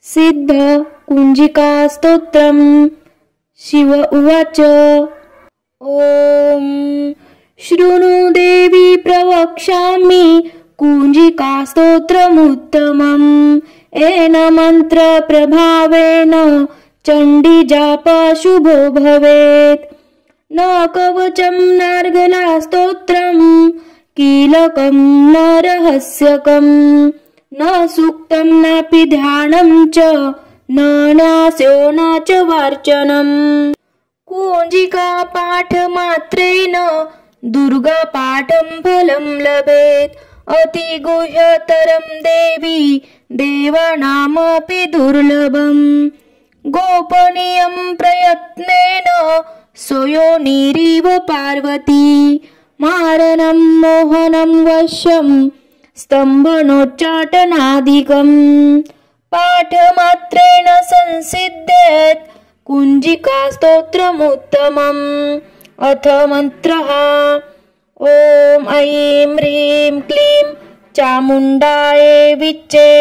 सिद्ध कुंजिका स्तोत्रम। शिव उवाच ओम शृणु देवी प्रवक्ष्यामि कुंजिका स्तोत्रमुत्तमम्। येन मंत्र प्रभावेन चंडी जाप शुभो भवेत्। न कवचं नार्गला स्तोत्रं कीलकं न रहस्यकं न सूक्तं नापि ध्यानं च न न्यासो न च वार्चनम्। कुंजिका पाठ मात्रेण दुर्गा पाठं फलं लभेत्। अति गुह्यतरं देवी देवानामपि दुर्लभम्। गोपनीयं प्रयत्नेन स्वयोनिरिव पार्वती। मारणं मोहनं वश्यं स्तम्भनोच्चाटनादिकम्। पाठमात्रेण संसिद्ध्येत् कुंजिका स्तोत्रमुत्तमम्। अथ मन्त्रः ॐ ऐं ह्रीं क्लीं चामुण्डायै विच्चे।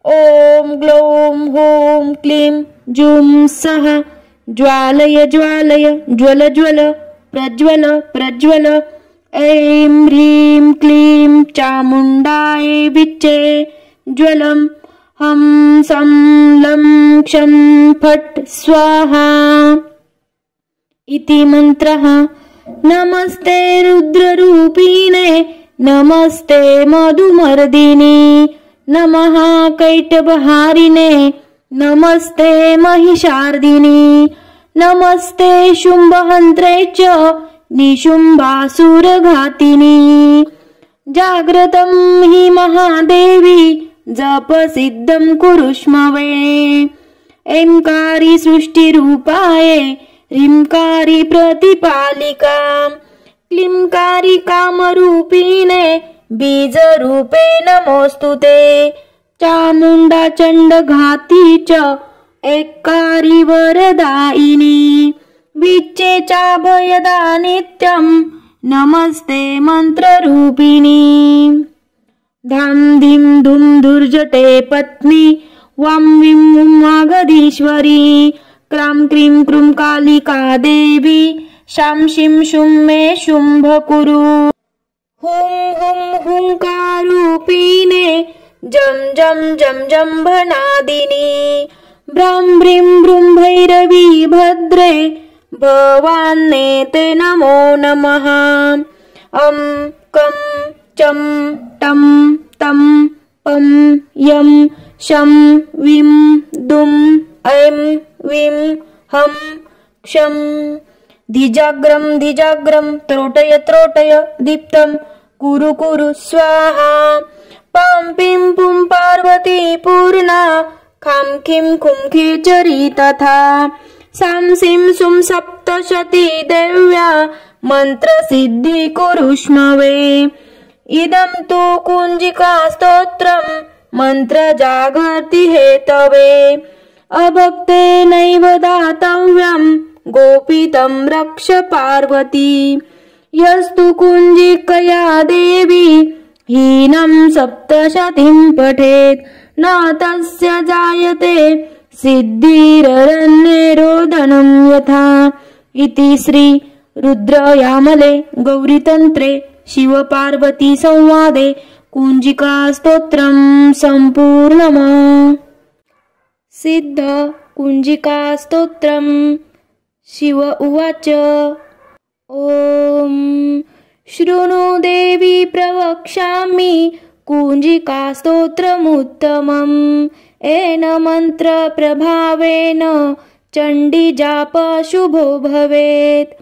ॐ ग्लौं हूं क्लीं जूं सः ज्वालय ज्वालय ज्वल ज्वल प्रज्वल प्रज्वल। ऐं ह्रीं क्लीं चामुण्डायै विच्चे ज्वलं हं सं लं क्षं फट् स्वाहा इति मन्त्रः। नमस्ते रुद्ररूपिणे नमस्ते मधुमर्दिने नमः कैटभहारिणे नमस्ते महिषार्दिने नमस्ते शुम्भहन्त्रे च निशुम्भासुरघातिने। जाग्रतं हि महादेवी जपसिद्धं कुरुष्म वै। ऐंकारी सृष्टिरूपाये ह्रींकारी प्रतिपालिका क्लींकारी कामरूपिणे बीजरूपे नमोऽस्तुते। चामुण्डा चण्डघाती च ऐक्कारी वरदायिनी विच्चे चाभयदा नित्यं नमस्ते मन्त्ररूपिणी। धां धीं धूं धुर्जटे पत्नी वां वीं वूं वागधीश्वरी क्रां क्रीं क्रूं कालिका देवी शां शीं शूं मे शुम्भ कुरु। हुं हुं हुंकारूपिणे जं जं जं जम्भनादिनी भ्रां भ्रीं भ्रूं भैरवी भद्रे भवान्नेते नमो नमः। अं कं चं टं तं पं यं शं वीं दुं ऐं वीं हं क्षं। धिजाग्रं धिजाग्रं त्रोटय त्रोटय दीप्तं कुरु कुरु स्वाहा। पां पीं पुं पार्वती पूर्णा खां खीं खुं खेचरी तथा। सां सीं सुं सप्तशती देव्या मन्त्रसिद्धि कुरुष्म वै। इदं तु कुंजिका स्तोत्रं मन्त्रजागर्ति हेतवे। अभक्तेनैव दातव्यं गोपितं रक्ष पार्वती। यस्तु कुंजिकया देवी हीनं सप्तशतीं पठेत् न तस्य जायते सिद्धिररण्यरोदनं यथा। इति श्री रुद्रयामले गौरीतन्त्रे शिवपार्वती संवादे कुंजिका स्तोत्रं सम्पूर्णम्। सिद्ध कुंजिका स्तोत्रम। शिव उवाच ओम शृणु देवी प्रवक्ष्यामि कुंजिका स्तोत्रमुत्तमम्। येन मंत्र प्रभावेन चंडी जाप शुभो भवेत्।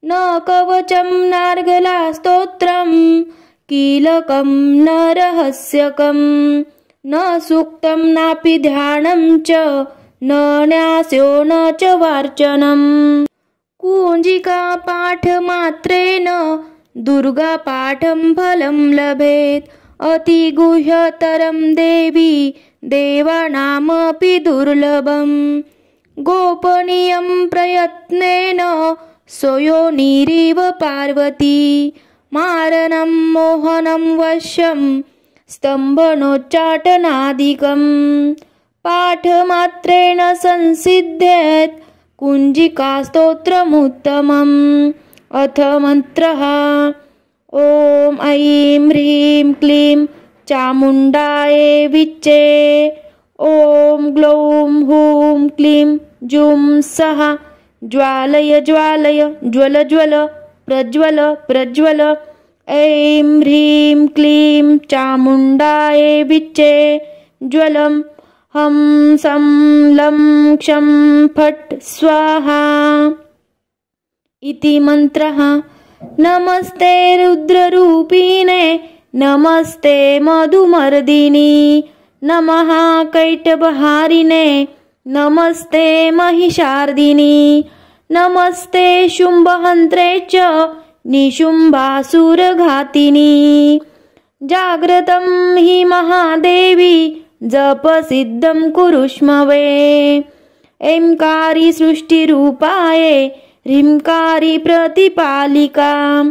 न कवचं नार्गला स्तोत्रं कीलकं न रहस्यकं न सूक्तं नापि ध्यानं च न न्यासो न च वार्चनम्। कुंजिका पाठ मात्रेण दुर्गा पाठं फलं लभेत्। अति गुह्यतरं देवी देवानामपि दुर्लभम्। गोपनीयं प्रयत्नेन स्वयोनिरिव पार्वती। मारणं मोहनं वश्यं स्तम्भनोच्चाटनादिकम्। पाठमात्रेण संसिद्ध्येत् कुञ्जिकास्तोत्रमुत्तमम्। अथ मन्त्रः। ॐ ऐं ह्रीं क्लीं चामुण्डायै विच्चे। ॐ ग्लौं हूं क्लीं जूं सः ज्वालय ज्वालय ज्वल ज्वल प्रज्वल प्रज्वल। ऐं ह्रीं क्लीं चामुण्डायै विच्चे ज्वलं हं सं लं क्षं फट् स्वाहा इति मन्त्रः। नमस्ते रुद्ररूपिणे नमस्ते मधुमर्दिनि नमः कैटभहारिणे नमस्ते महिषार्दिनि नमस्ते शुम्भहन्त्रे च निशुम्भासुरघातिनि। जाग्रतं हि महादेवी जपसिद्धं कुरुष्मवे। ऐंकारी सृष्टिरूपाये ह्रींकारी प्रतिपालिका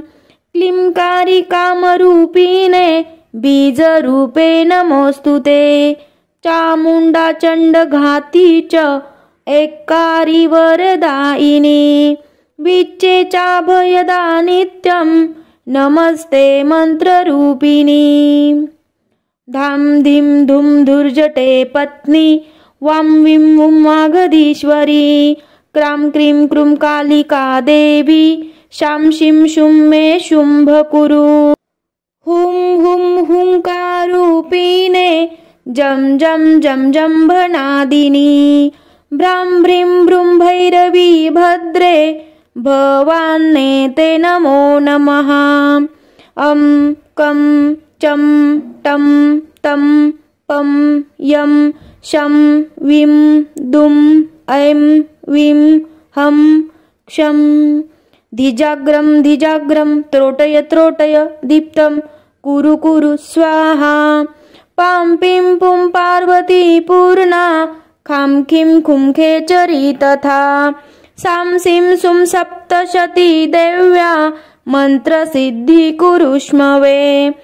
क्लींकारी कामरूपिणे बीजरूपे नमोऽस्तुते। चामुण्डा चण्डघाती च ऐक्कारी वरदायिनी विच्चे चाभयदा नित्यं नमस्ते मन्त्ररूपिणी। धां धीं धूं धुर्जटे पत्नी वां वीं वुं वागधीश्वरी क्रां क्रीं क्रूं कालिका देवी शां शीं शूं मे शुम्भकुरु। हुं हुं हुंकारूपिणे जं जं जं जम्भनादिनी भ्रां भ्रीं भ्रूं भैरवी भद्रे भवान्ने ते नमो नमः। अं कं चं टं तं पं यं शं वीं दुं ऐं वीं हं क्षं। धिजाग्रं धिजाग्रं त्रोटय त्रोटय दीप्तं कुरु कुरु स्वाहा। पां पीं पुं पार्वती पूर्णा खां खीं खुं खेचरी तथा सां सीं सुं सप्तशती देव्या मन्त्रसिद्धि कुरुष्मवे।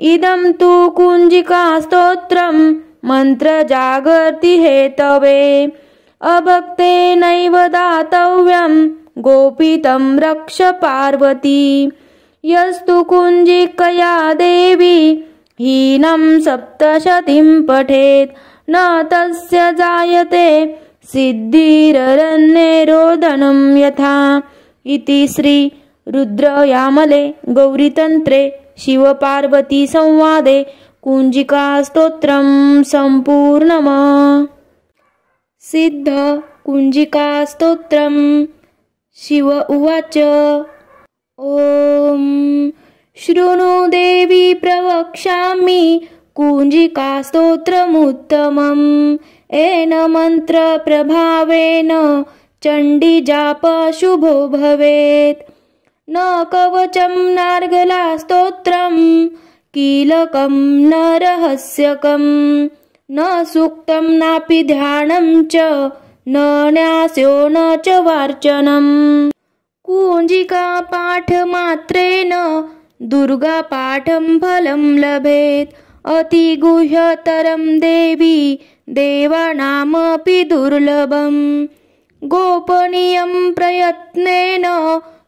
इदं तु कुञ्जिकास्तोत्रं मन्त्रजागर्ति हेतवे अभक्तेनैव दातव्यं गोपितं रक्ष पार्वती। यस्तु कुञ्जिकया देवी हीनं सप्तशतीं पठेत् न तस्य जायते सिद्धिररण्यरोदनं यथा। इति श्री रुद्रयामले गौरीतन्त्रे शिवपार्वती संवादे कुञ्जिकास्तोत्रं सम्पूर्णम्। सिद्ध कुञ्जिकास्तोत्रम्। शिव उवाच। ॐ शृणु देवी प्रवक्ष्यामि कुञ्जिकास्तोत्रमुत्तमम्। येन मन्त्रप्रभावेन चण्डीजाप शुभो भवेत्। न कवचं नार्गलास्तोत्रं कीलकं न रहस्यकं न सूक्तं नापि ध्यानं च न न्यासो न च वार्चनम्। कुञ्जिका पाठमात्रेण दुर्गापाठं फलं लभेत्। अतिगुह्यतरं देवी देवानामपि दुर्लभम्। गोपनीयं प्रयत्नेन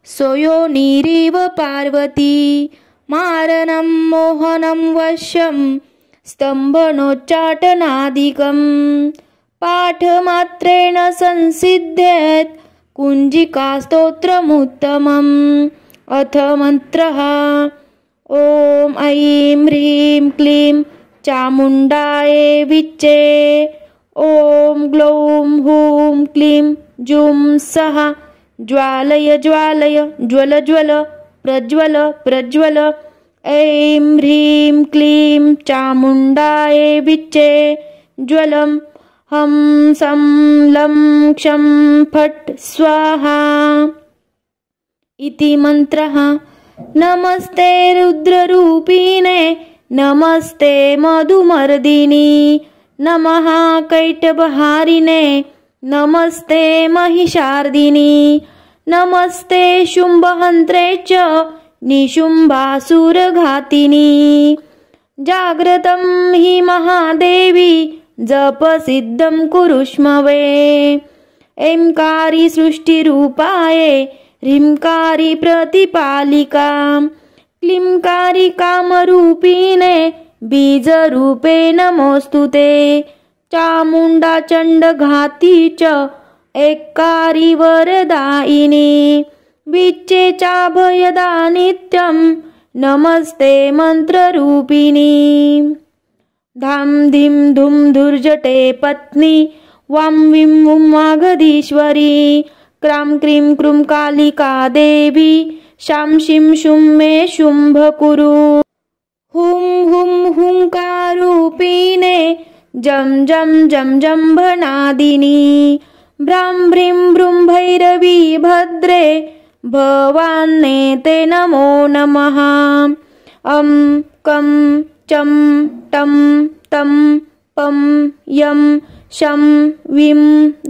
स्वयोनिरिव पार्वती। मारणं मोहनं वश्यं स्तम्भनोच्चाटनादिकम्। पाठमात्रेण संसिद्ध्येत् कुञ्जिकास्तोत्रमुत्तमम्। अथ मन्त्रः। ॐ ऐं ह्रीं क्लीं चामुण्डायै विच्चे। ॐ ग्लौं हूं क्लीं जूं सः ज्वालय ज्वालय ज्वल ज्वल प्रज्वल प्रज्वल। ऐं ह्रीं क्लीं चामुण्डायै विच्चे ज्वलं हं सं लं क्षं फट् स्वाहा इति मन्त्रः। नमस्ते रुद्ररूपिणे नमस्ते मधुमर्दिनि नमः कैटभहारिणे नमस्ते महिषार्दिनि नमस्ते शुम्भहन्त्रे च निशुम्भासुरघातिनि। जाग्रतं हि महादेवी जपसिद्धं कुरुष्मवे। ऐंकारी सृष्टिरूपाये ह्रींकारी प्रतिपालिका क्लींकारी कामरूपिणे बीजरूपे नमोऽस्तुते। चामुण्डा चण्डघाती च ऐंकारी वरदायिनी विच्चे चाभयदा नित्यं नमस्ते मन्त्ररूपिणी। धाम धीम धूम धुर्जटे पत्नी वां वीं वूं वागधीश्वरी क्रां क्रीं क्रूं कालिका देवी शां शीं शूं मे शुम्भ कुरु। हुं हुं हुंकारूपिणे जं जं जं जम्भनादिनी भ्रां भ्रीं भ्रूं भैरवी भद्रे भवान्ने ते नमो नमः। कं चं टं तं पं यं शं वीं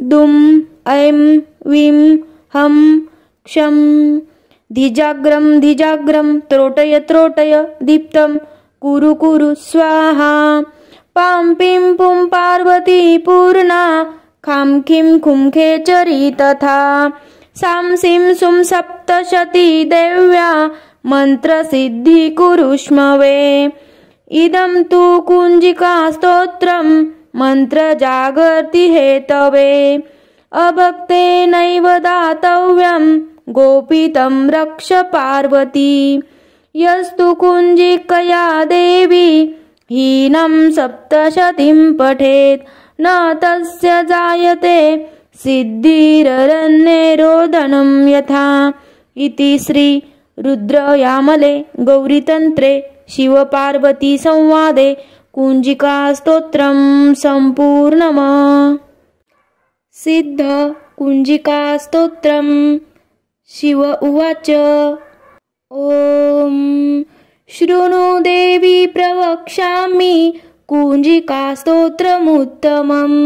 दुं ऐं वीं हं क्षं। धिजाग्रं धिजाग्रं त्रोटय त्रोटय दीप्तं कुरु कुरु स्वाहा। पां पीं पुं पार्वती पूर्णा खां खीं खुं खेचरी तथा सां सीं सुं सप्तशती देव्या मन्त्रसिद्धि कुरुष्मवे। इदं तु कुञ्जिका स्तोत्रं मन्त्रजागर्ति हेतवे अभक्तेनैव दातव्यं गोपितं रक्ष पार्वती। यस्तु कुञ्जिकया देवी हीनं सप्तशतीं पठेत् न तस्य जायते सिद्धिररण्यरोदनं यथा। इति श्री रुद्रयामले गौरीतन्त्रे शिवपार्वती संवादे कुञ्जिका स्तोत्रं सम्पूर्णम्। सिद्ध कुञ्जिका स्तोत्रम्। शिव उवाच ॐ शृणु देवी प्रवक्ष्यामि कुञ्जिका स्तोत्रमुत्तमम्।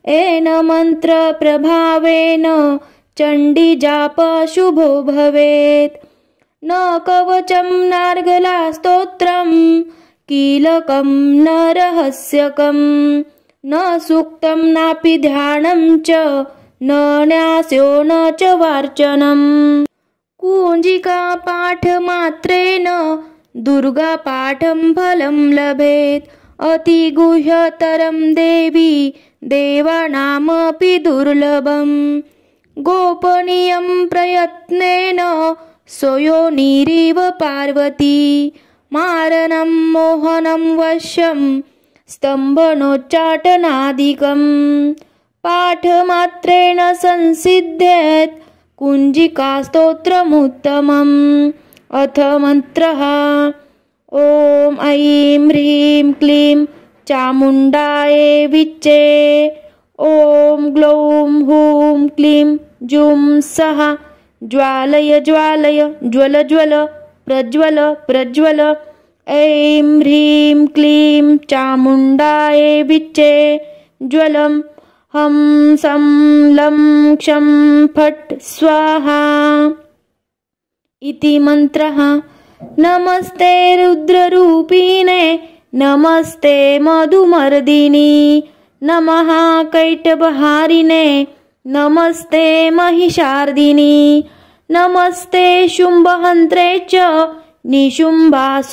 येन मन्त्रप्रभावेन चण्डीजाप शुभो भवेत्। न कवचं नार्गला स्तोत्रं कीलकं न रहस्यकं न सूक्तं नापि ध्यानं च न न्यास्यो न च वार्चनं। कुञ्जिका पाठमात्रेण दुर्गापाठं फलं लभेत्। अतिगुह्यतरं देवी देवानामपि दुर्लभं। गोपनीयं प्रयत्नेन स्वयोनिरिव पार्वती। मारणं मोहनं वश्यं स्तम्भनोच्चाटनादिकं पाठमात्रेण संसिद्ध्येत् कुञ्जिका स्तोत्रमुत्तमम्। अथ मन्त्रः। ॐ ऐं ह्रीं क्लीं चामुण्डायै विच्चे। ॐ ग्लौं हूं क्लीं जूं सः ज्वालय ज्वालय ज्वल ज्वल प्रज्वल प्रज्वल। ऐं ह्रीं क्लीं चामुण्डायै विच्चे ज्वलं हं सं लं क्षं फट् स्वाहा। इति मन्त्रः। नमस्ते रुद्ररूपिणे नमस्ते मधुमर्दिनी नमः कैटभहारिणे नमस्ते महिषार्दिनी नमस्ते शुम्भहन्त्रे च निशुम्भासुरघातिनी।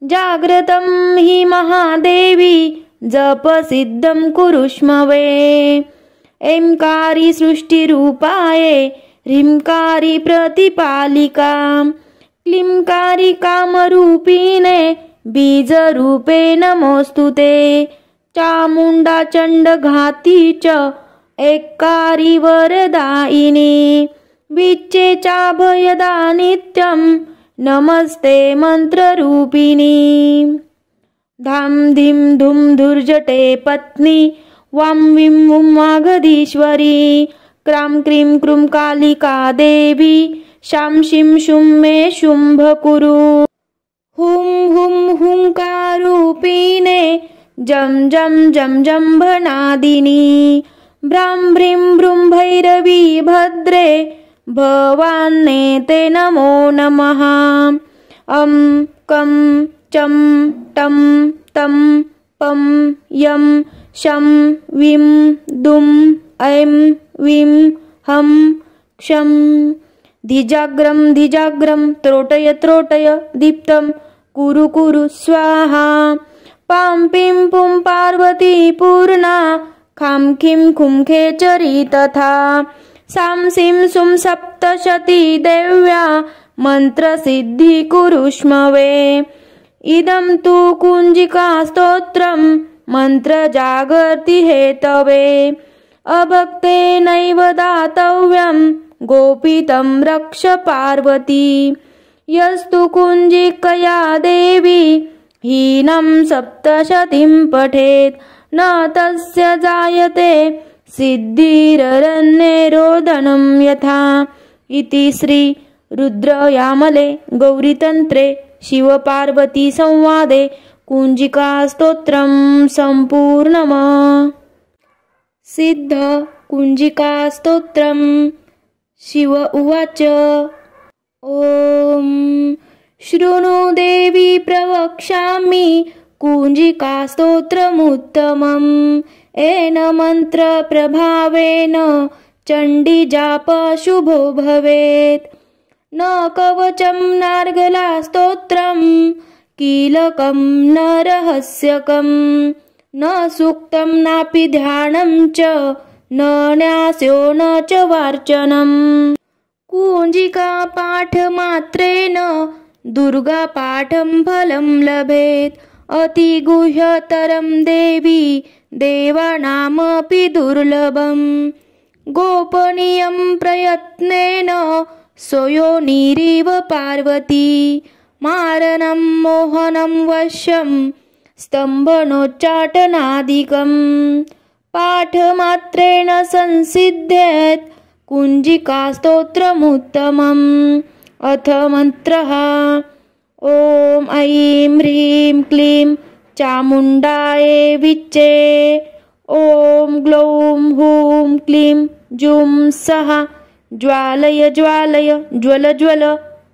जाग्रतं हि महादेवी जपसिद्धं कुरुष्मवे। ऐंकारी सृष्टिरूपाये ह्रींकारी प्रतिपालिका क्लींकारी कामरूपिणे बीजरूपे नमोऽस्तुते। चामुण्डा चण्डघाती च ऐंकारी वरदायिनी विच्चे चाभयदा नित्यं नमस्ते मन्त्ररूपिणी। धाम धीम धूम धुर्जटे पत्नी वां वीं वूं वागधीश्वरी क्रां क्रीं क्रूं कालिका देवी शां शीं शूं मे शुम्भ कुरु। हुं हुं हुंकारूपिणे जं जं जं जम्भनादिनी भ्रां भ्रीं भ्रूं भैरवी भद्रे भवान्ने ते नमो नमः। कं चं टं तं पं यं शं विं दुं ऐं विं हं क्षं धिजाग्रं धिजाग्रं त्रोटय त्रोटय दीप्तं कुरु कुरु स्वाहा पां पिं पुं पार्वती पूर्णा खां खीं खुं खेचरी तथा सां सीं सुं सप्तशती देव्या मन्त्रसिद्धि कुरुष्मवे इदं तु कुञ्जिका स्तोत्रं मन्त्रजागर्ति हेतवे अभक्तेनैव दातव्यं गोपितं रक्ष पार्वती यस्तु कुञ्जिकया देवी हीनं सप्तशतीं पठेत् न तस्य जायते सिद्धिररण्यरोदनं यथा इति श्री रुद्रयामले गौरीतन्त्रे शिवपार्वती संवादे कुञ्जिकास्तोत्रं सम्पूर्णम्। सिद्ध कुञ्जिकास्तोत्रम्। शिव उवाच ॐ शृणु देवी प्रवक्ष्यामि कुञ्जिकास्तोत्रमुत्तमम् येन मन्त्रप्रभावेन चण्डीजाप शुभो भवेत् न कवचं नार्गला स्तोत्रं कीलकं न रहस्यकं न सूक्तं नापि ध्यानं च न न्यास्यो न च वार्चनं कुञ्जिका पाठमात्रेण दुर्गापाठं फलं लभेत् अतिगुह्यतरं देवी देवानामपि दुर्लभं गोपनीयं प्रयत्नेन स्वयोनिरिव पार्वती मारणं मोहनं वश्यं स्तम्भनोच्चाटनादिकं पाठमात्रेण संसिद्ध्येत् कुञ्जिकास्तोत्रमुत्तमम्। अथ मन्त्रः ॐ ऐं ह्रीं क्लीं चामुण्डायै विच्चे ॐ ग्लौं हूं क्लीं जुं सः ज्वालय ज्वालय ज्वल ज्वल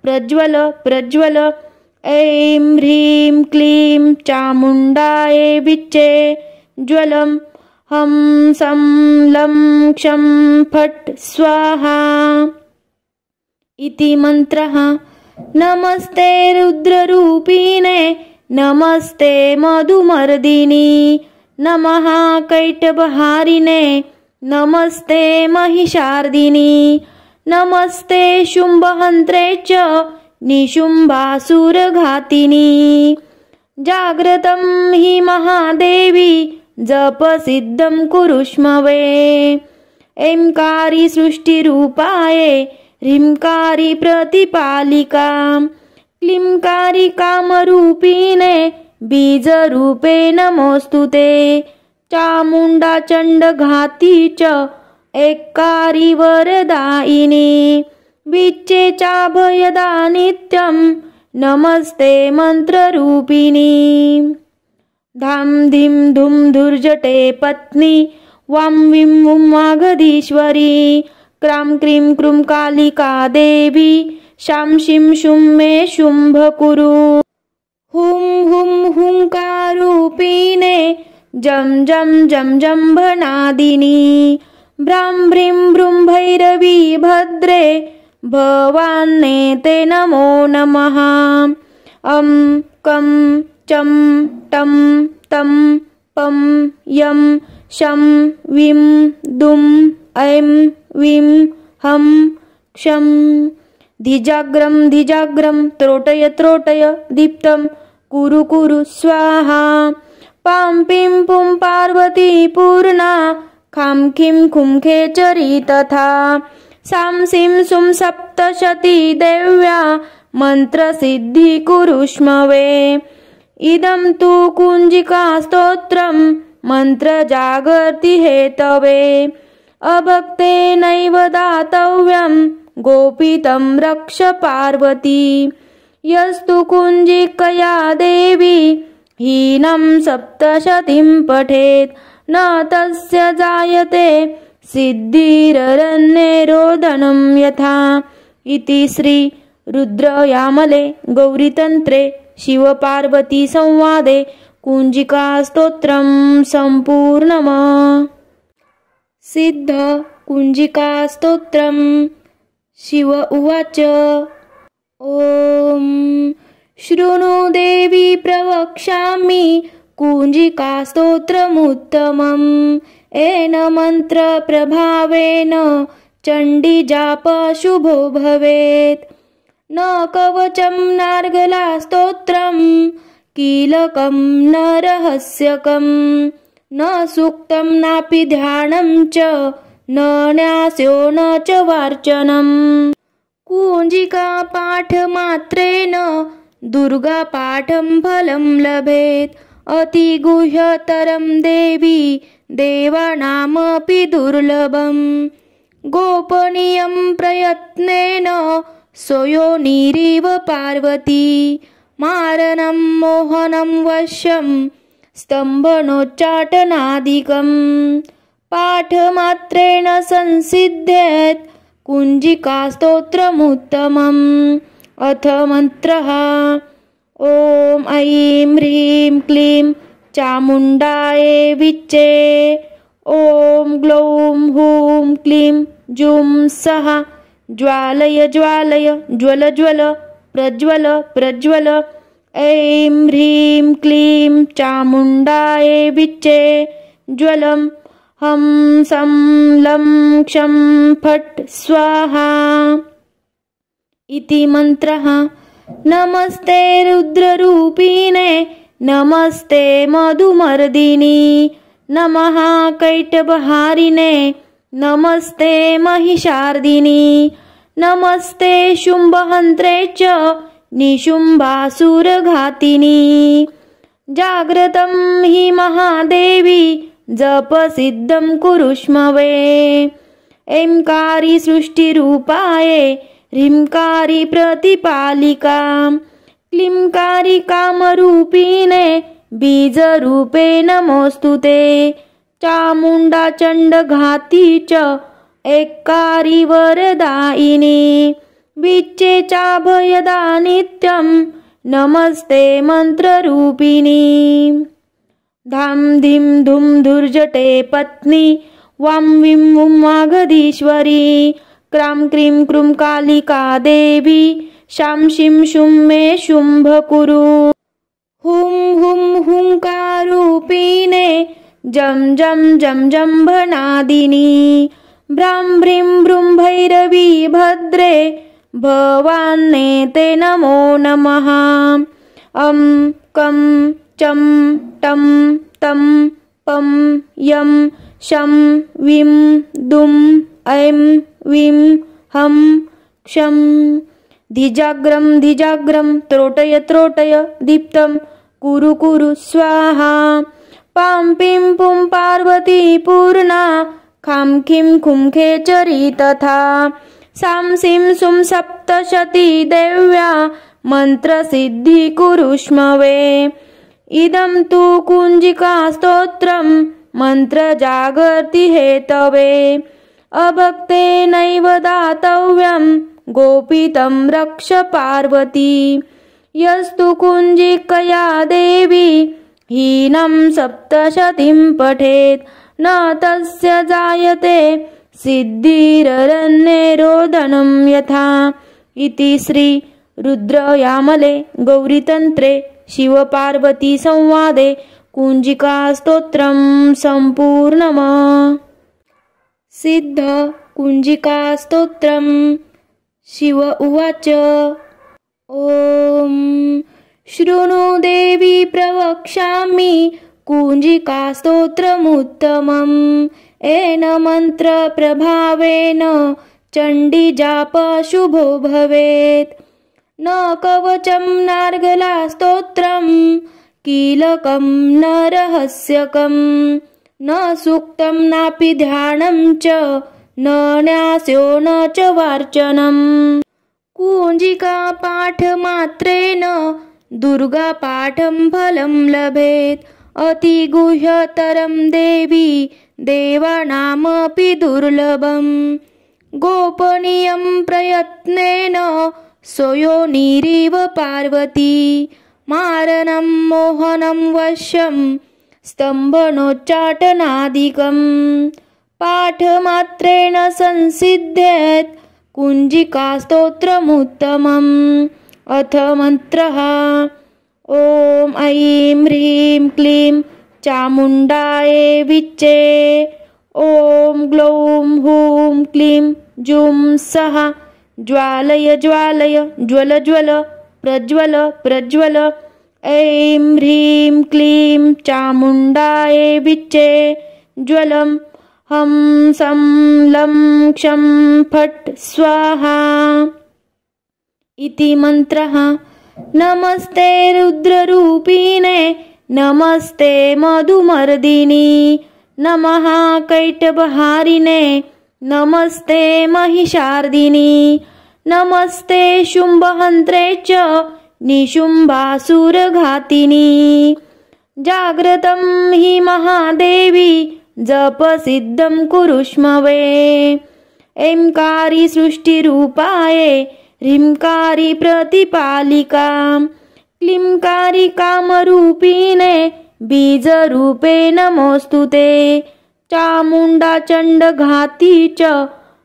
प्रज्वल प्रज्वल ऐं ह्रीं क्लीं चामुण्डायै विच्चे ज्वलं हं सं लं क्षं फट् स्वाहा इति मन्त्रः। नमस्ते रुद्ररूपिणे नमस्ते मधुमर्दिनी नमः कैटभहारिणे नमस्ते महिषार्दिनी नमस्ते शुम्भहन्त्रे च निशुम्भासुरघातिनी जाग्रतं हि महादेवी जपसिद्धं कुरुष्मवे ऐंकारी सृष्टिरूपाये ह्रींकारी प्रतिपालिका क्लींकारी कामरूपिणे बीजरूपे नमोऽस्तुते चामुण्डा चण्डघाती च एक्कारी वरदायिनी विच्चे चाभयदा नित्यं नमस्ते मन्त्ररूपिणी धाम धीं धूम धुर्जटे पत्नी वां विं वुं वागधीश्वरी क्रां क्रीं क्रूं कालिका देवी शां शीं शुं मे शुम्भ कुरु हुं हुं हुंकारूपिणे जं जं जं जम्भनादिनी भ्रां भ्रीं भ्रूं भैरवी भद्रे भवान्नेते नमो नमः अं कं चं टं तं पं यं शं विं दुं ऐं विं हं क्षं धिजाग्रं धिजाग्रं त्रोटय त्रोटय दीप्तं कुरु कुरु स्वाहा पां पिं पुं पार्वती पूर्णा खां खीं खुं खेचरी तथा सां सीं सुं सप्तशती देव्या मन्त्रसिद्धि कुरुष्मवे इदं तु कुञ्जिका स्तोत्रं मन्त्रजागर्ति हेतवे अभक्तेनैव दातव्यं गोपितं रक्ष पार्वती यस्तु कुञ्जिकया देवी हीनं सप्तशतीं पठेत् न तस्य जायते सिद्धिररण्यरोदनं यथा इति श्री रुद्रयामले गौरीतन्त्रे शिवपार्वती संवादे कुञ्जिकास्तोत्रं सम्पूर्णम्। सिद्ध कुञ्जिकास्तोत्रम्। शिव उवाच। ॐ शृणु देवी प्रवक्ष्यामि कुञ्जिकास्तोत्रमुत्तमम्। येन मन्त्रप्रभावेन चण्डीजाप शुभो भवेत्। न कवचं नार्गलास्तोत्रं कीलकं न रहस्यकं न सूक्तं नापि ध्यानं च न न्यासो न च वार्चनम्। कुञ्जिकापाठमात्रेण दुर्गापाठं फलं लभेत्। अतिगुह्यतरं देवी देवानामपि दुर्लभम्। गोपनीयं प्रयत्नेन स्वयोनिरिव पार्वती। मारणं मोहनं वश्यं स्तम्भनोच्चाटनादिकम्। पाठमात्रेण संसिद्ध्येत् कुञ्जिकास्तोत्रमुत्तमम्। अथ मन्त्रः। ॐ ऐं ह्रीं क्लीं चामुण्डायै विच्चे। ॐ ग्लौं हूं क्लीं जूं सः ज्वालय ज्वालय ज्वल ज्वल प्रज्वल प्रज्वल। ऐं ह्रीं क्लीं चामुण्डायै विच्चे ज्वलं हं सं लं क्षं फट् स्वाहा इति मन्त्रः। नमस्ते रुद्ररूपिणे नमस्ते मधुमर्दिनी नमः कैटभहारिणे नमस्ते महिषार्दिनी नमस्ते शुम्भहन्त्रे च निशुम्भासुरघातिनी। जाग्रतं हि महादेवी जपसिद्धं कुरुष्म वै। ऐंकारी सृष्टिरूपाये ह्रींकारी प्रतिपालिका क्लींकारी कामरूपिणे बीजरूपे नमोऽस्तुते। चामुण्डा चण्डघाती च ऐक्कारी वरदायिनी विच्चे चाभयदा नित्यं नमस्ते मन्त्ररूपिणी। धां धीं धूं धुर्जटे पत्नी वां वीं वूं वागधीश्वरी क्रां क्रीं क्रूं कालिका देवी शां शीं शुं मे शुम्भ कुरु। हुं हुं हुंकारूपिणे जं जं जं जम्भनादिनी भ्रां भ्रीं भ्रूं भैरवी भद्रे भवान्नेते नमो नमः। अं कं चं टं तं पं यं शं वीं दुं ऐं वीं हं क्षं। धिजाग्रं धिजाग्रं त्रोटय त्रोटय दीप्तं कुरु कुरु स्वाहा। पां पीं पुं पार्वती पूर्णा खां खीं खुं खेचरी तथा। सां सीं सुं सप्तशती देव्या मन्त्रसिद्धि कुरुष्म वै। इदं तु कुञ्जिकास्तोत्रं मन्त्रजागर्ति हेतवे। अभक्तेनैव दातव्यं गोपितं रक्ष पार्वती। यस्तु कुञ्जिकया देवी हीनं सप्तशतीं पठेत् न तस्य जायते सिद्धिररण्यरोदनं यथा। इति श्री रुद्रयामले गौरीतन्त्रे शिवपार्वती संवादे कुञ्जिकास्तोत्रं सम्पूर्णम्। सिद्ध कुञ्जिकास्तोत्रम्। शिव उवाच। ॐ शृणु देवी प्रवक्ष्यामि कुञ्जिकास्तोत्रमुत्तमम्। येन मन्त्रप्रभावेन चण्डीजाप शुभो भवेत्। न कवचं नार्गलास्तोत्रं कीलकं न रहस्यकं न सूक्तं नापि ध्यानं च न न्यासो न च वार्चनम्। कुञ्जिकापाठमात्रेण दुर्गापाठं फलं लभेत्। अतिगुह्यतरं देवी देवानामपि दुर्लभम्। गोपनीयं प्रयत्नेन स्वयोनिरिव पार्वती। मारणं मोहनं वश्यं स्तम्भनोच्चाटनादिकं पाठमात्रेण संसिद्ध्येत् कुञ्जिकास्तोत्रमुत्तमम्। अथ मन्त्रः। ॐ ऐं ह्रीं क्लीं चामुण्डायै विच्चे। ॐ ग्लौं हूं क्लीं जूं सः ज्वालय ज्वालय ज्वल ज्वल प्रज्वल प्रज्वल। ऐं ह्रीं क्लीं चामुण्डायै विच्चे ज्वलं हं सं लं क्षं फट् स्वाहा इति मन्त्रः। नमस्ते रुद्ररूपिणे नमस्ते मधुमर्दिनी नमः कैटभहारिणे नमस्ते महिषार्दिनी नमस्ते शुम्भहन्त्रे च निशुम्भासुरघातिनी। जाग्रतं हि महादेवी जपसिद्धं कुरुष्म वै। ऐंकारी सृष्टिरूपाये ह्रींकारी प्रतिपालिका क्लींकारी कामरूपिणे बीजरूपे नमोऽस्तुते। चामुण्डा चण्डघाती च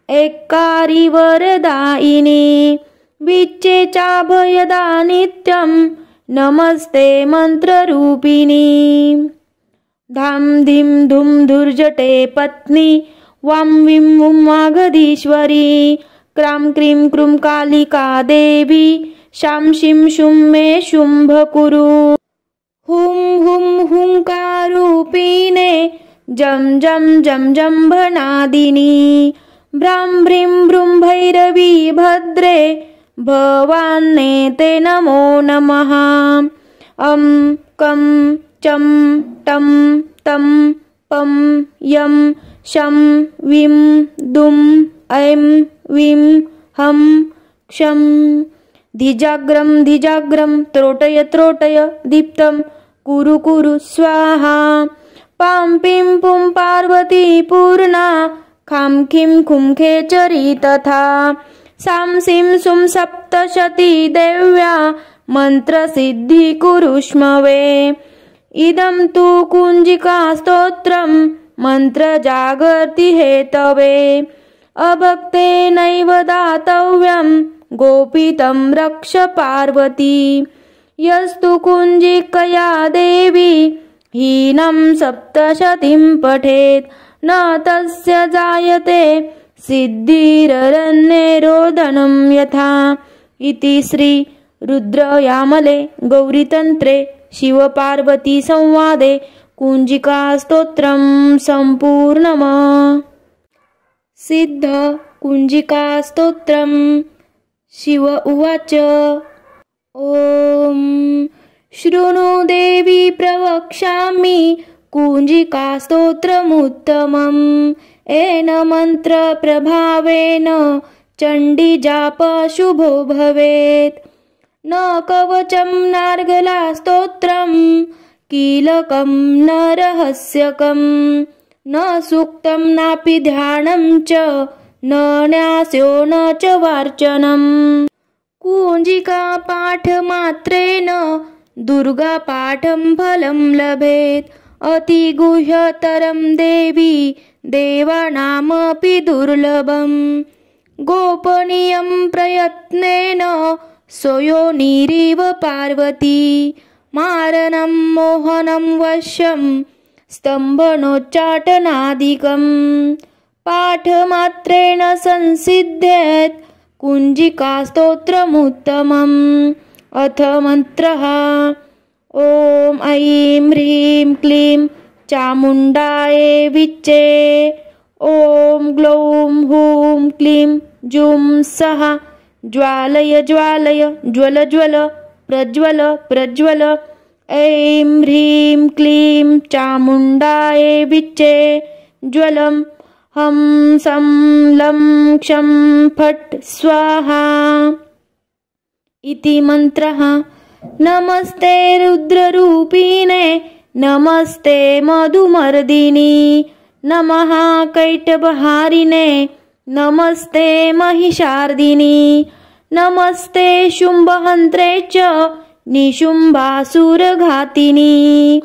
ऐक्कारी वरदायिनी विच्चे चाभयदा नित्यं नमस्ते मन्त्ररूपिणी। धां धीं धूं धुर्जटे पत्नी वां वीं वूं वागधीश्वरी क्रां क्रीं क्रूं कालिका देवी शां शीं शूं मे शुम्भकुरु। हुं हुं हुंकारूपिणे जं जं जं जम्भनादिनी भ्रां भ्रीं भ्रूं भैरवी भद्रे भवान्नेते नमो नमः। अं कं चं टं तं पं यं शं वीं दुं ऐं वीं हं क्षं धिजाग्रं धिजाग्रं त्रोटय त्रोटय दीप्तं कुरु कुरु स्वाहा। पां पीं पुं पार्वती पूर्णा खां खीं खुं खेचरी तथा सां सीं सुं सप्तशती देव्या मन्त्रसिद्धि कुरुष्म वै। इदं तु कुञ्जिकास्तोत्रं मन्त्रजागर्ति हेतवे अभक्तेनैव दातव्यं गोपितं रक्ष पार्वती। यस्तु कुञ्जिकया देवी हीनं सप्तशतीं पठेत् न तस्य जायते सिद्धिररण्यरोदनं यथा इति श्री रुद्रयामले गौरीतन्त्रे शिवपार्वती संवादे कुञ्जिकास्तोत्रं सम्पूर्णम्। सिद्ध कुञ्जिकास्तोत्रम्। शिव उवाच। ॐ शृणु देवी प्रवक्ष्यामि कुञ्जिकास्तोत्रमुत्तमम्। येन मन्त्रप्रभावेन चण्डीजाप शुभो भवेत्। न कवचं नार्गलास्तोत्रं कीलकं न रहस्यकं न सूक्तं नापि ध्यानं च न न्यासो न च वार्चनम्। कुञ्जिका पाठमात्रेण दुर्गापाठं फलं लभेत्। अतिगुह्यतरं देवी देवानामपि दुर्लभम्। गोपनीयं प्रयत्नेन स्वयोनिरिव पार्वती मारणं मोहनं वश्यं स्तम्भनोच्चाटनादिकं पाठमात्रेण संसिद्ध्येत् कुञ्जिकास्तोत्रमुत्तमम्। अथ मन्त्रः। ॐ ऐं ह्रीं क्लीं चामुण्डायै विच्चे। ॐ ग्लौं हूं क्लीं जूं सः ज्वालय ज्वालय ज्वल ज्वल प्रज्वल प्रज्वल। ऐं ह्रीं क्लीं चामुण्डायै विच्चे ज्वलं हं सं लं क्षं फट् स्वाहा इति मन्त्रः। नमस्ते रुद्ररूपिणे नमस्ते मधुमर्दिनी नमः कैटभहारिणे नमस्ते महिषार्दिनी नमस्ते शुम्भहन्त्रे च निशुम्भासुरघातिनी।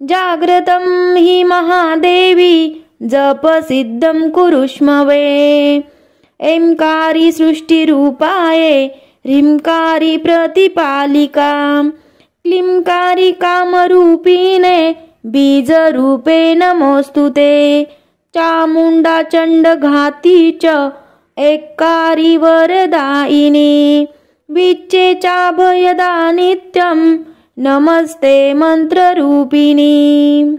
जाग्रतं हि महादेवी जपसिद्धं कुरुष्म वै। ऐंकारी सृष्टिरूपाये ह्रींकारी प्रतिपालिका। क्लींकारी कामरूपिणे बीजरूपे नमोऽस्तुते। चामुण्डा चण्डघाती च ऐक्कारी वरदायिनी। विच्चे चाभयदा नित्यं नमस्ते मन्त्ररूपिणी।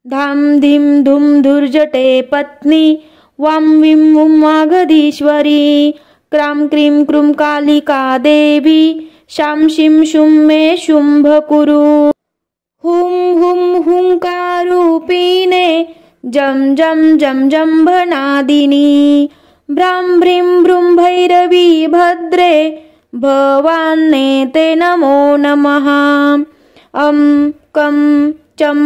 धाम धीम धूम धुर्जटे पत्नी वां वीं वूं वागधीश्वरी। क्रां क्रीं क्रूं कालिका देवी शां शीं शूं मे शुम्भ कुरु। हुं हुं हुंकारूपिणे जं जं जं जम्भनादिनी। भ्रां भ्रीं भ्रूं भैरवी भद्रे भवान्नेते नमो नमः। कं चं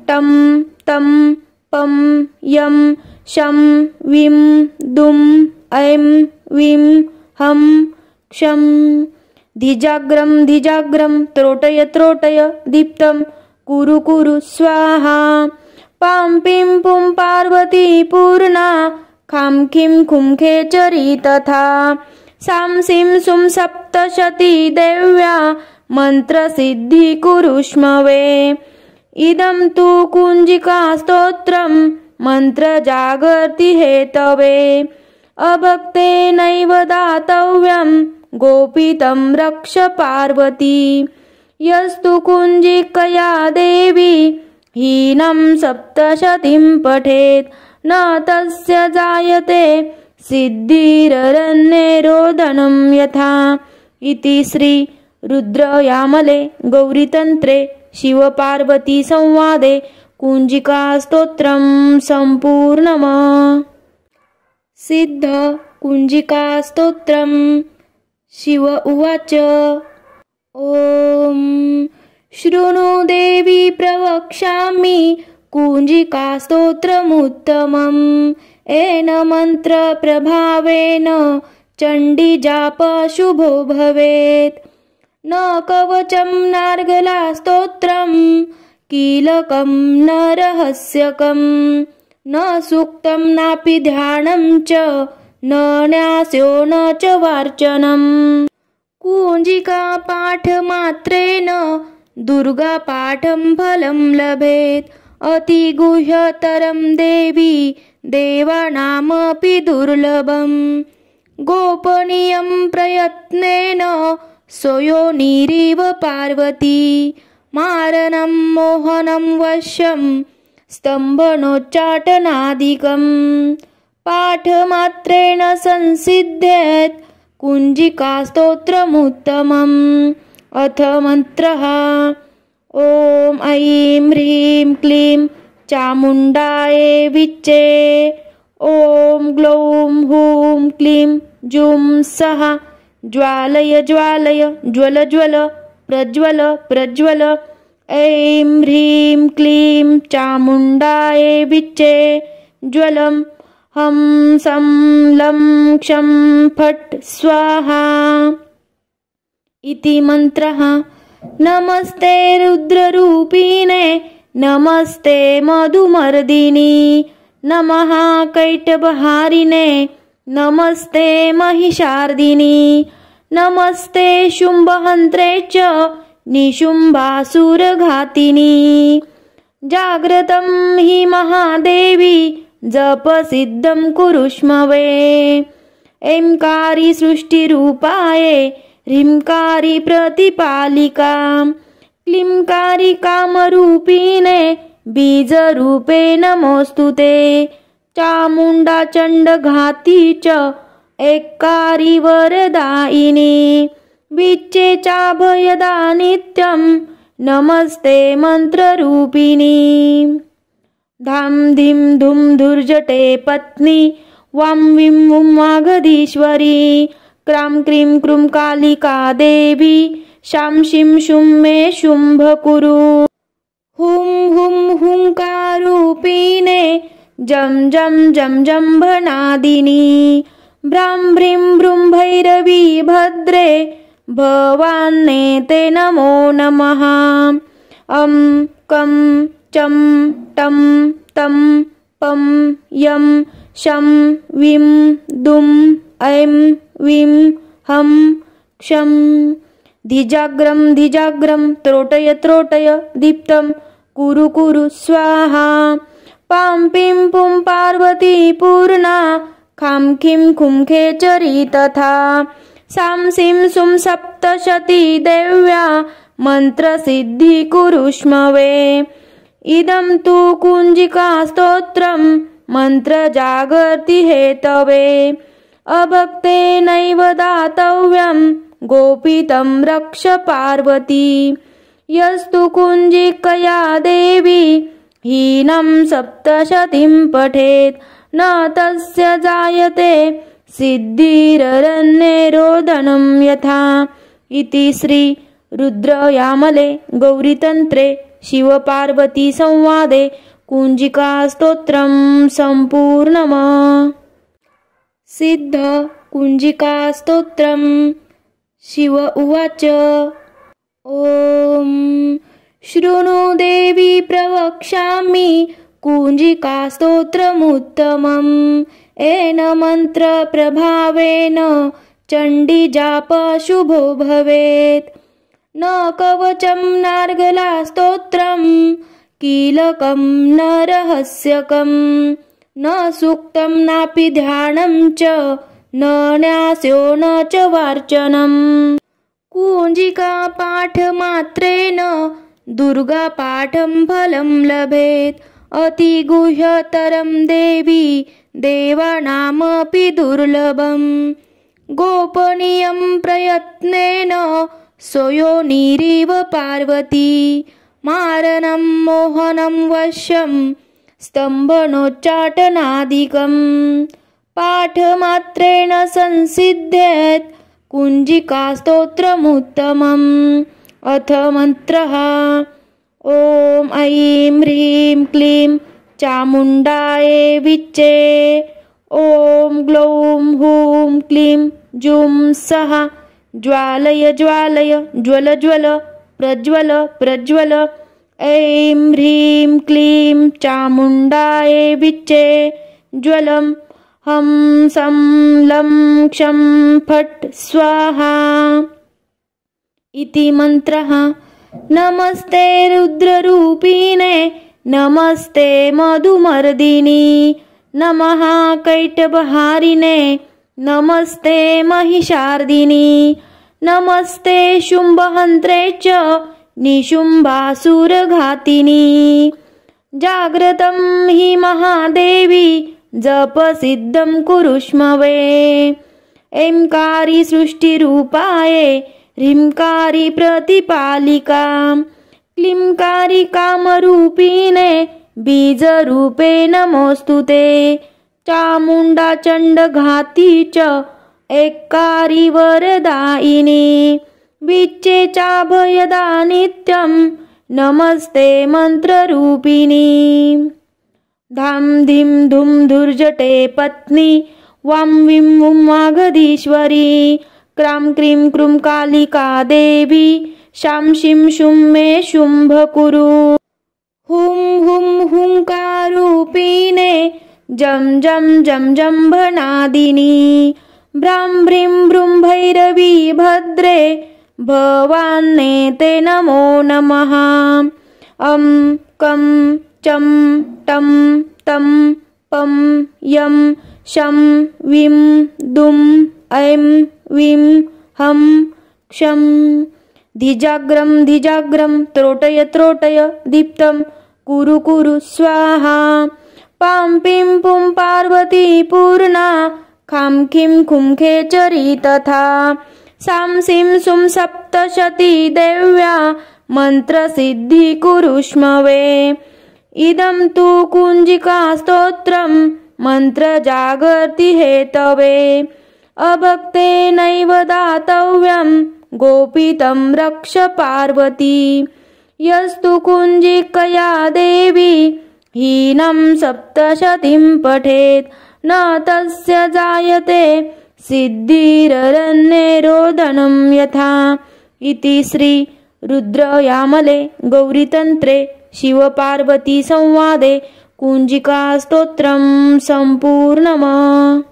टं तं पं यं शं वीं दुं ऐं वीं हं क्षं। धिजाग्रं धिजाग्रं त्रोटय त्रोटय दीप्तं कुरु कुरु स्वाहा। पां पीं पुं पार्वती पूर्णा खां खीं खुं खेचरी तथा। सां सीं सुं सप्तशती देव्या मन्त्रसिद्धि कुरुष्म वै। इदं तु कुञ्जिका स्तोत्रं मन्त्रजागर्ति हेतवे। अभक्तेनैव दातव्यं गोपितं रक्ष पार्वती। यस्तु कुञ्जिकया देवी हीनं सप्तशतीं पठेत् न तस्य जायते सिद्धिररण्यरोदनं यथा। इति श्री रुद्रयामले गौरीतन्त्रे शिवपार्वती संवादे कुञ्जिकास्तोत्रं सम्पूर्णम्। सिद्ध कुञ्जिकास्तोत्रम्। शिव उवाच ॐ शृणु देवी प्रवक्ष्यामि कुञ्जिकास्तोत्रमुत्तमम्। येन मन्त्रप्रभावेन चण्डीजाप शुभो भवेत्। न कवचं नार्गलास्तोत्रं कीलकं न रहस्यकं। न सूक्तं नापि ध्यानं च न न्यासो न च वार्चनम्। कुञ्जिका पाठमात्रेण दुर्गापाठं फलं लभेत्। अतिगुह्यतरं देवी देवानामपि दुर्लभम्। गोपनीयं प्रयत्नेन स्वयोनिरिव पार्वती। मारणं मोहनं वश्यं स्तम्भनोच्चाटनादिकं। पाठमात्रेण संसिद्ध्येत् कुञ्जिकास्तोत्रमुत्तमम्। अथ मन्त्रः। ॐ ऐं ह्रीं क्लीं चामुण्डायै विच्चे। ॐ ग्लौं हूं क्लीं जूं सः ज्वालय ज्वालय ज्वल ज्वल प्रज्वल प्रज्वल। ऐं ह्रीं क्लीं चामुण्डायै विच्चे ज्वलं हं सं लं क्षं फट् स्वाहा। इति मन्त्रः। नमस्ते रुद्ररूपिणे नमस्ते मधुमर्दिनी। नमः कैटभहारिणे नमस्ते महिषार्दिनी। नमस्ते शुम्भहन्त्रे च निशुम्भासुरघातिनी। जाग्रतं हि महादेवी जपसिद्धं कुरुष्म वै। ऐंकारी सृष्टिरूपाये ह्रींकारी प्रतिपालिका। क्लींकारी कामरूपिणे बीजरूपे नमोऽस्तुते। चामुण्डा चण्डघाती च ऐक्कारी वरदायिनी। विच्चे चाभयदा नित्यं नमस्ते मन्त्ररूपिणी। धाम धीम धूम धुर्जटे पत्नी वां वीं वूं वागधीश्वरी। क्रां क्रीं क्रूं कालिका देवी शां शीं शूं मे शुम्भ कुरु। हुं हुं हुंकारूपिणे जं जं जं जम्भनादिनी। भ्रां भ्रीं भ्रूं भैरवी भद्रे भवान्नेते नमो नमः। अं कं चं टं तं पं यं शं विं दुं ऐं विं हं क्षं। धिजाग्रं धिजाग्रं त्रोटय त्रोटय दीप्तं कुरु कुरु स्वाहा। पां पिं पुं पार्वती पूर्णा खां खीं खुं खेचरी तथा। सां सीं सुं सप्तशती देव्या मन्त्रसिद्धि कुरुष्मवे। इदं तु कुञ्जिका स्तोत्रं मन्त्रजागर्ति हेतवे। अभक्तेनैव दातव्यं गोपितं रक्ष पार्वती। यस्तु कुञ्जिकया देवी हीनं सप्तशतीं पठेत् न तस्य जायते सिद्धिररण्यरोदनं यथा। इति श्री रुद्रयामले गौरीतन्त्रे शिवपार्वती संवादे कुञ्जिकास्तोत्रं सम्पूर्णम्। सिद्ध कुञ्जिकास्तोत्रम्। शिव उवाच। ॐ शृणु देवी प्रवक्ष्यामि कुञ्जिकास्तोत्रमुत्तमम्। येन मन्त्रप्रभावेन चण्डीजाप शुभो भवेत्। न कवचं नार्गलास्तोत्रं कीलकं न रहस्यकं न सूक्तं नापि ध्यानं च न न्यासो न च वार्चनम्। कुञ्जिका पाठमात्रेण दुर्गापाठं फलं लभेत्। अतिगुह्यतरं देवी देवानामपि दुर्लभम्। गोपनीयं प्रयत्नेन स्वयोनिरिव पार्वती। मारणं मोहनं वश्यं स्तम्भनोच्चाटनादिकम्। पाठमात्रेण संसिद्ध्येत् कुञ्जिकास्तोत्रमुत्तमम्। अथ मन्त्रः। ॐ ऐं ह्रीं क्लीं चामुण्डायै विच्चे। ॐ ग्लौं हूं क्लीं जुं सः ज्वालय ज्वालय ज्वल ज्वल प्रज्वल प्रज्वल। ऐं ह्रीं क्लीं चामुण्डायै विच्चे ज्वलं हं सं लं क्षं फट् स्वाहा। इति मन्त्रः। नमस्ते रुद्ररूपिणे नमस्ते मधुमर्दिनि नमः कैटभहारिणे नमस्ते महिषार्दिनि नमस्ते शुम्भहन्त्रे च निशुम्भासुरघातिनि। जाग्रतं हि महादेवी जपसिद्धं कुरुष्मवे। ऐंकारी सृष्टिरूपाये ह्रींकारी प्रतिपालिका क्लींकारी कामरूपिणे बीजरूपे नमोऽस्तुते। चामुण्डा चण्डघाती च ऐक्कारी वरदायिनी विच्चे चाभयदा नित्यं नमस्ते मन्त्ररूपिणी। धां धीं धूं धुर्जटे पत्नी वां विं वुं वागधीश्वरी। क्रां क्रीं क्रूं कालिका देवी शां शीं शुं मे शुम्भ कुरु। हुं हुं हुंकारूपिणे जं जं जं जम्भनादिनी। भ्रां भ्रीं भ्रूं भैरवी भद्रे भवान्नेते नमो नमः। अं कं चं टं तं पं यं शं विं दुं ऐं विं हं क्षं। धिजाग्रं धिजाग्रं त्रोटय त्रोटय दीप्तं कुरु कुरु स्वाहा। पां पिं पुं पार्वती पूर्णा खां खीं खुं खेचरी तथा। सां सीं सुं सप्तशती देव्या मन्त्रसिद्धि कुरुष्मवे। इदं तु कुञ्जिका स्तोत्रं मन्त्रजागर्ति हेतवे। अभक्तेनैव दातव्यं गोपितं रक्ष पार्वती। यस्तु कुञ्जिकया देवी हीनं सप्तशतीं पठेत् न तस्य जायते सिद्धिररण्यरोदनं यथा। इति श्री रुद्रयामले गौरीतन्त्रे शिवपार्वती संवादे कुञ्जिकास्तोत्रं सम्पूर्णम्।